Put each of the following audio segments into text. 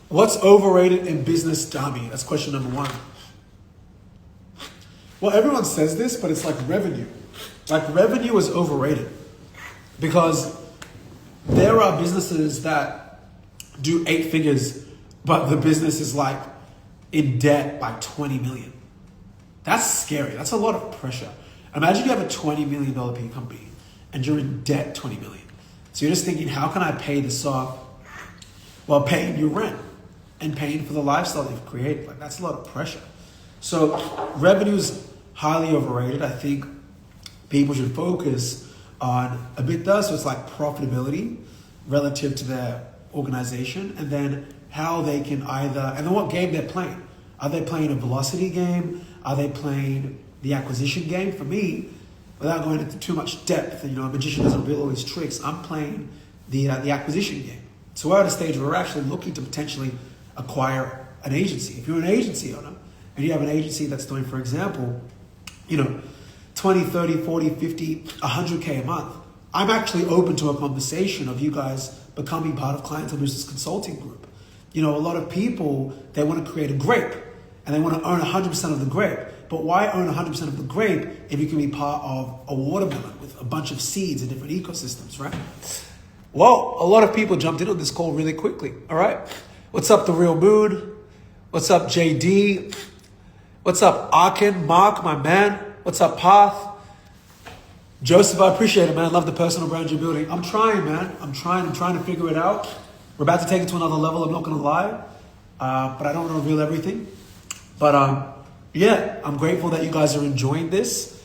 What's overrated in business, Dami? That's question number one. Well, everyone says this, but it's like revenue. Like revenue is overrated because there are businesses that do 8 figures, but the business is like in debt by 20 million. That's scary. That's a lot of pressure. Imagine you have a $20 million P company and you're in debt 20 million. So you're just thinking, how can I pay this off while paying your rent and paying for the lifestyle you've created? Like that's a lot of pressure. So revenue is highly overrated. I think people should focus on EBITDA, so it's like profitability relative to their organization, and then how they can and then what game they're playing. Are they playing a velocity game? Are they playing the acquisition game? For me, without going into too much depth, a magician doesn't reveal all his tricks, I'm playing the acquisition game. So we're at a stage where we're actually looking to potentially acquire an agency. If you're an agency owner and you have an agency that's doing, for example, 20, 30, 40, 50, 100K a month, I'm actually open to a conversation of you guys becoming part of Clientele Business Consulting Group. A lot of people, they want to create a grape and they want to own 100% of the grape. But why own 100% of the grape if you can be part of a watermelon with a bunch of seeds in different ecosystems, right? Well, a lot of people jumped in on this call really quickly, all right? What's up, The Real Mood? What's up, JD? What's up, Arkin, Mark, my man? What's up, Path? Joseph, I appreciate it, man. Love the personal brand you're building. I'm trying, man. I'm trying to figure it out. We're about to take it to another level, I'm not going to lie. But I don't want to reveal everything. But yeah, I'm grateful that you guys are enjoying this.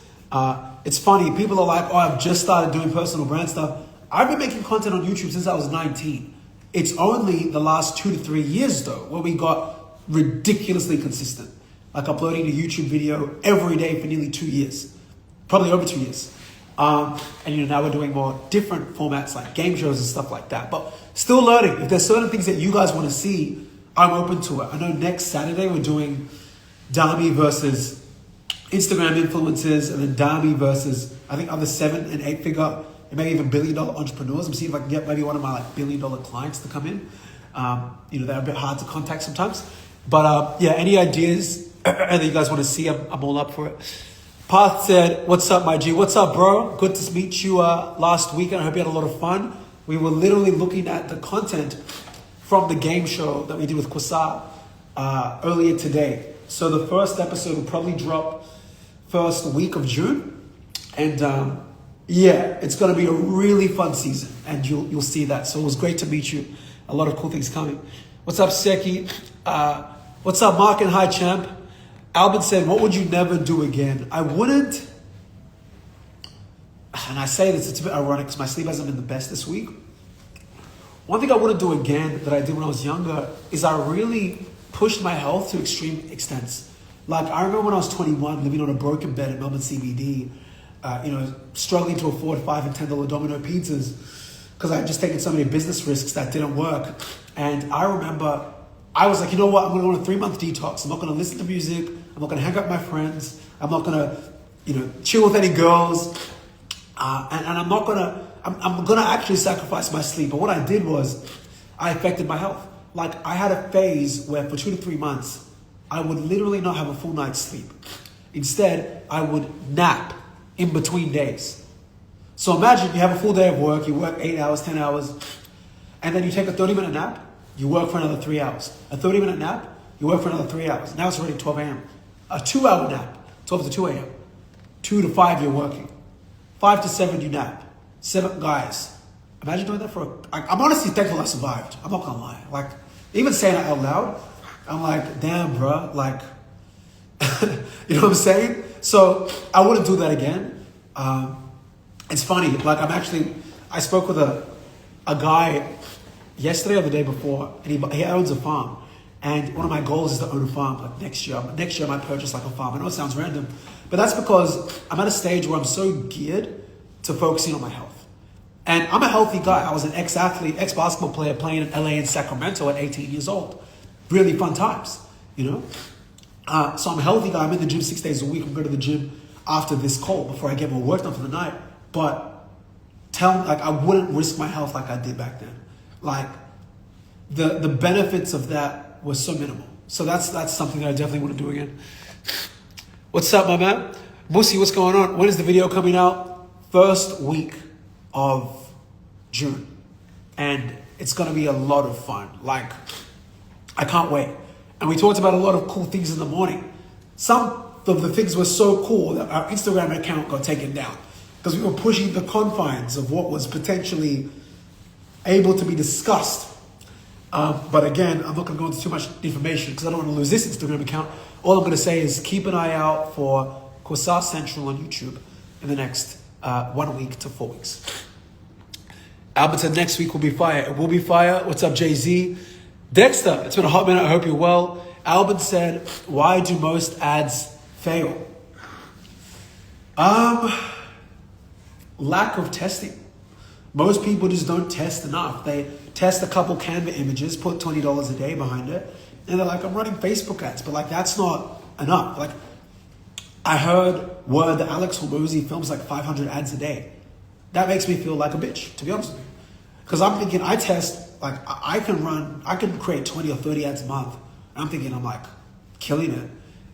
It's funny, people are like, I've just started doing personal brand stuff. I've been making content on YouTube since I was 19. It's only the last 2 to 3 years though, where we got ridiculously consistent. Like uploading a YouTube video every day for nearly 2 years, probably over 2 years. And now we're doing more different formats like game shows and stuff like that, but still learning. If there's certain things that you guys want to see, I'm open to it. I know next Saturday we're doing Dami versus Instagram influencers, and then Dami versus I think other 7 and 8 figure and maybe even $1 billion entrepreneurs. I'm seeing if I can get maybe one of my $1 billion clients to come in. They're a bit hard to contact sometimes, but yeah, any ideas that you guys want to see, I'm all up for it. Path said, what's up, my G? What's up, bro? Good to meet you last weekend. I hope you had a lot of fun. We were literally looking at the content from the game show that we did with Kwasa earlier today. So the first episode will probably drop first week of June. And yeah, it's going to be a really fun season. And you'll see that. So it was great to meet you. A lot of cool things coming. What's up, Seki? What's up, Mark and Hi Champ? Albert said, what would you never do again? I wouldn't, and I say this, it's a bit ironic because my sleep hasn't been the best this week. One thing I wouldn't do again that I did when I was younger is I really pushed my health to extreme extents. Like I remember when I was 21, living on a broken bed in Melbourne CBD, struggling to afford $5 and $10 Domino pizzas because I had just taken so many business risks that didn't work. And I remember I was like, you know what? I'm going to go on a 3-month detox. I'm not going to listen to music. I'm not going to hang out with my friends. I'm not going to, chill with any girls. And I'm going to actually sacrifice my sleep. But what I did was I affected my health. Like I had a phase where for 2 to 3 months, I would literally not have a full night's sleep. Instead, I would nap in between days. So imagine you have a full day of work. You work 8 hours, 10 hours, and then you take a 30-minute nap. You work for another 3 hours. A 30-minute nap, you work for another 3 hours. Now it's already 12 a.m. A 2-hour nap, 12 to 2 a.m. 2 to 5, you're working. 5 to 7, you nap. 7, guys, imagine doing that I'm honestly thankful I survived. I'm not gonna lie. Like, even saying it out loud, I'm like, damn, bro. Like, you know what I'm saying? So I wouldn't do that again. It's funny. Like, I spoke with a guy yesterday or the day before, and he owns a farm. And one of my goals is to own a farm like next year. Next year I might purchase like a farm. I know it sounds random, but that's because I'm at a stage where I'm so geared to focusing on my health. And I'm a healthy guy. I was an ex-athlete, ex-basketball player playing in LA and Sacramento at 18 years old. Really fun times, So I'm a healthy guy. I'm in the gym 6 days a week. I'm going to the gym after this call before I get more work done for the night. But I wouldn't risk my health like I did back then. Like, the benefits of that were so minimal. So that's something that I definitely want to do again. What's up, my man? Musi, what's going on? When is the video coming out? First week of June. And it's going to be a lot of fun. Like, I can't wait. And we talked about a lot of cool things in the morning. Some of the things were so cool that our Instagram account got taken down because we were pushing the confines of what was potentially able to be discussed. But again, I'm not going to go into too much information because I don't want to lose this Instagram account. All I'm going to say is keep an eye out for Corsar Central on YouTube in the next 1 week to 4 weeks. Albert said next week will be fire. It will be fire. What's up, Jay-Z? Dexter, it's been a hot minute. I hope you're well. Albert said, why do most ads fail? Lack of testing. Most people just don't test enough. They test a couple Canva images, put $20 a day behind it, and they're like, I'm running Facebook ads, but like that's not enough. Like I heard word that Alex Hormozy films like 500 ads a day. That makes me feel like a bitch, to be honest with you. Because I'm thinking I test, like I can create 20 or 30 ads a month. And I'm thinking I'm like killing it,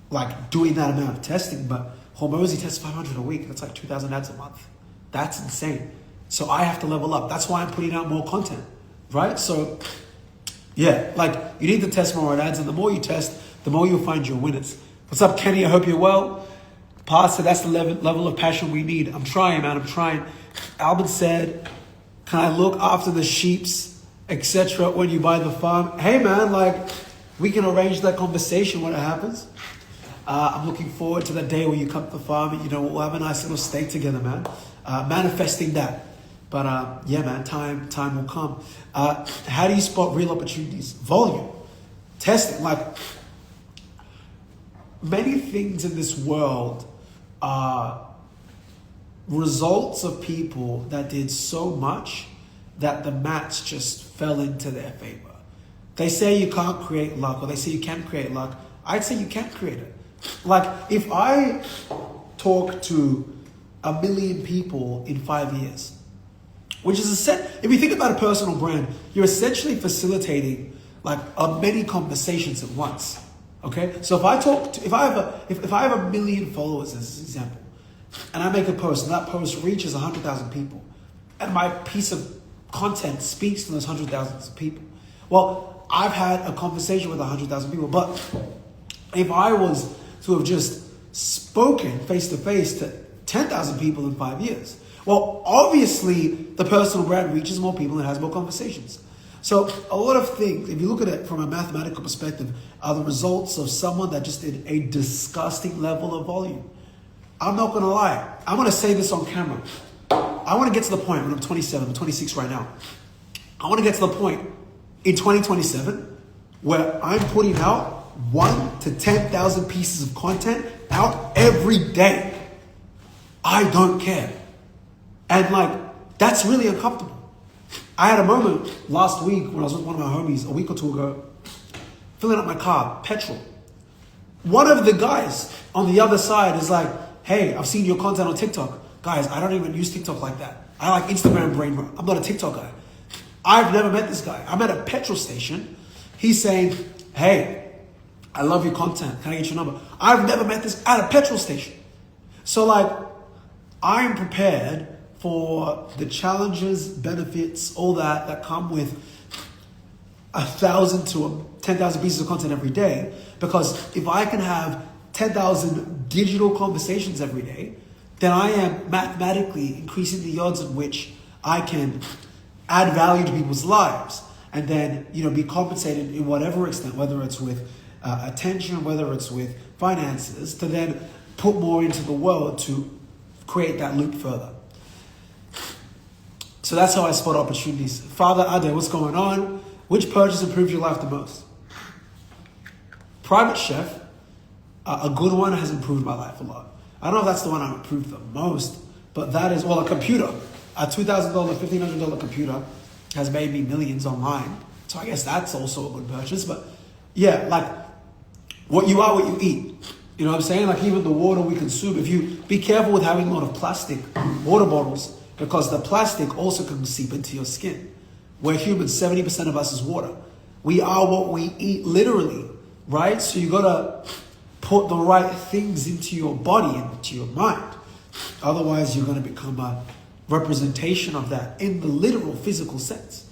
like doing that amount of testing, but Hormozy tests 500 a week. That's like 2,000 ads a month. That's insane. So I have to level up. That's why I'm putting out more content, right? So yeah, like you need to test more on ads, and the more you test, the more you'll find your winners. What's up, Kenny? I hope you're well. Pastor, that's the level of passion we need. I'm trying, man. I'm trying. Albert said, can I look after the sheeps, etc. when you buy the farm? Hey, man, like we can arrange that conversation when it happens. I'm looking forward to the day where you come to the farm and, we'll have a nice little steak together, man. Manifesting that. But yeah, man, time will come. How do you spot real opportunities? Volume. Testing. Like many things in this world are results of people that did so much that the match just fell into their favor. They say you can't create luck, or they say you can create luck. I'd say you can't create it. Like if I talk to 1 million people in 5 years, which is if you think about a personal brand, you're essentially facilitating like many conversations at once. Okay, so if I have a million followers as an example, and I make a post, and that post reaches 100,000 people, and my piece of content speaks to those 100,000 people, well, I've had a conversation with 100,000 people. But if I was to have just spoken face to face to 10,000 people in 5 years, well, obviously the personal brand reaches more people and has more conversations. So a lot of things, if you look at it from a mathematical perspective, are the results of someone that just did a disgusting level of volume. I'm not going to lie. I'm going to say this on camera. I want to get to the point when I'm 27, I'm 26 right now. I want to get to the point in 2027 where I'm putting out 1 to 10,000 pieces of content out every day. I don't care. And like, that's really uncomfortable. I had a moment last week when I was with one of my homies a week or two ago, filling up my car, petrol. One of the guys on the other side is like, hey, I've seen your content on TikTok. Guys, I don't even use TikTok like that. I like Instagram brain. I'm not a TikTok guy. I've never met this guy. I'm at a petrol station. He's saying, hey, I love your content. Can I get your number? I've never met this at a petrol station. So like, I'm prepared for the challenges, benefits, all that come with 1,000 to 10,000 pieces of content every day. Because if I can have 10,000 digital conversations every day, then I am mathematically increasing the odds in which I can add value to people's lives, and then be compensated in whatever extent, whether it's with attention, whether it's with finances, to then put more into the world to create that loop further. So that's how I spot opportunities. Father Ade, what's going on? Which purchase improved your life the most? Private Chef, a good one, has improved my life a lot. I don't know if that's the one I've improved the most, but that is, a computer. A $2,000, $1,500 computer has made me millions online. So I guess that's also a good purchase. But yeah, like what you are, what you eat. You know what I'm saying? Like even the water we consume, if you be careful with having a lot of plastic water bottles, because the plastic also can seep into your skin. We're humans, 70% of us is water. We are what we eat, literally, right? So you gotta put the right things into your body and into your mind. Otherwise, you're gonna become a representation of that in the literal physical sense.